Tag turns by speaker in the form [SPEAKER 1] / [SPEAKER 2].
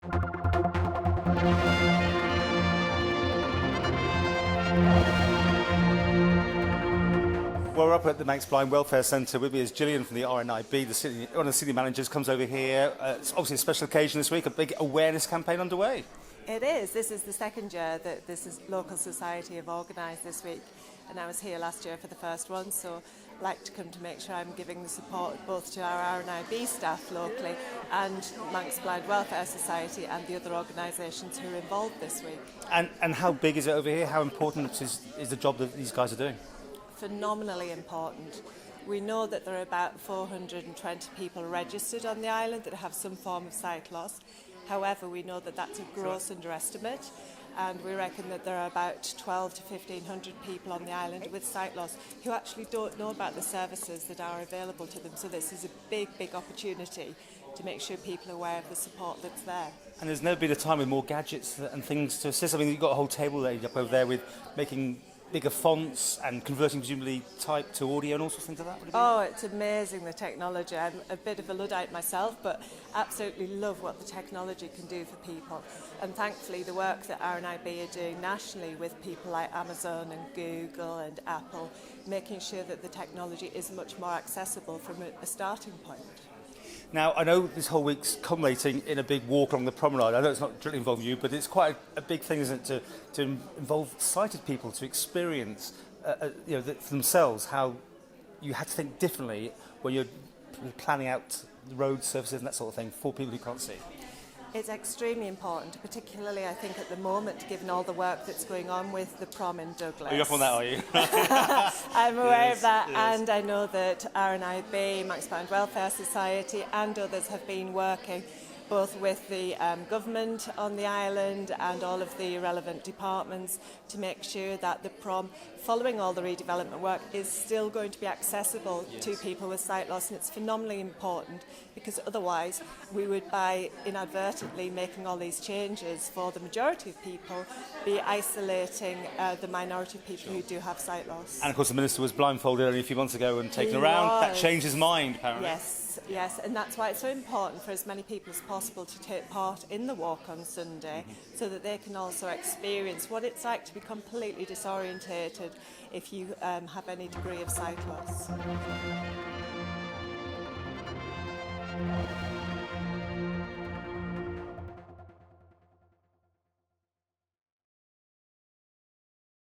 [SPEAKER 1] Well, we're up at the Manx Blind Welfare Centre. With me is Jillian from the RNIB, one of the city managers, comes over here. It's obviously a special occasion this week, a big awareness campaign underway.
[SPEAKER 2] It is. This is the second year that local society have organised this week, and I was here last year for the first one, so I'd like to come to make sure I'm giving the support both to our RNIB staff locally and Manx Blind Welfare Society and the other organisations who are involved this week.
[SPEAKER 1] And how big is it over here? How important is the job that these guys are doing?
[SPEAKER 2] Phenomenally important. We know that there are about 420 people registered on the island that have some form of sight loss. However, we know that that's a gross underestimate, and we reckon that there are about 12 to 1,500 people on the island with sight loss who actually don't know about the services that are available to them. So this is a big, big opportunity to make sure people are aware of the support that's there.
[SPEAKER 1] And there's never been a time with more gadgets and things to assist. I mean, you've got a whole table laid up over there with making bigger fonts and converting presumably type to audio and all sorts of things like that?
[SPEAKER 2] Oh, it's amazing, the technology. I'm a bit of a Luddite myself, but absolutely love what the technology can do for people. And thankfully the work that RNIB are doing nationally with people like Amazon and Google and Apple, making sure that the technology is much more accessible from a starting point.
[SPEAKER 1] Now, I know this whole week's culminating in a big walk along the promenade. I know it's not directly involving you, but it's quite a big thing, isn't it, to involve sighted people to experience for themselves how you had to think differently when you're planning out the road surfaces and that sort of thing for people who can't see.
[SPEAKER 2] It's extremely important, particularly I think at the moment, given all the work that's going on with the prom in Douglas.
[SPEAKER 1] Are you up on that, are you?
[SPEAKER 2] I'm aware of that,
[SPEAKER 1] yes.
[SPEAKER 2] And I know that RNIB, Manx Blind Welfare Society and others have been working both with the government on the island and all of the relevant departments to make sure that the prom, following all the redevelopment work, is still going to be accessible to people with sight loss. And it's phenomenally important because otherwise we would, by inadvertently making all these changes for the majority of people, be isolating the minority of people who do have sight loss.
[SPEAKER 1] And of course the Minister was blindfolded only a few months ago and taken around. That changed his mind, apparently.
[SPEAKER 2] Yes, and that's why it's so important for as many people as possible to take part in the walk on Sunday, so that they can also experience what it's like to be completely disorientated if you have any degree of sight loss.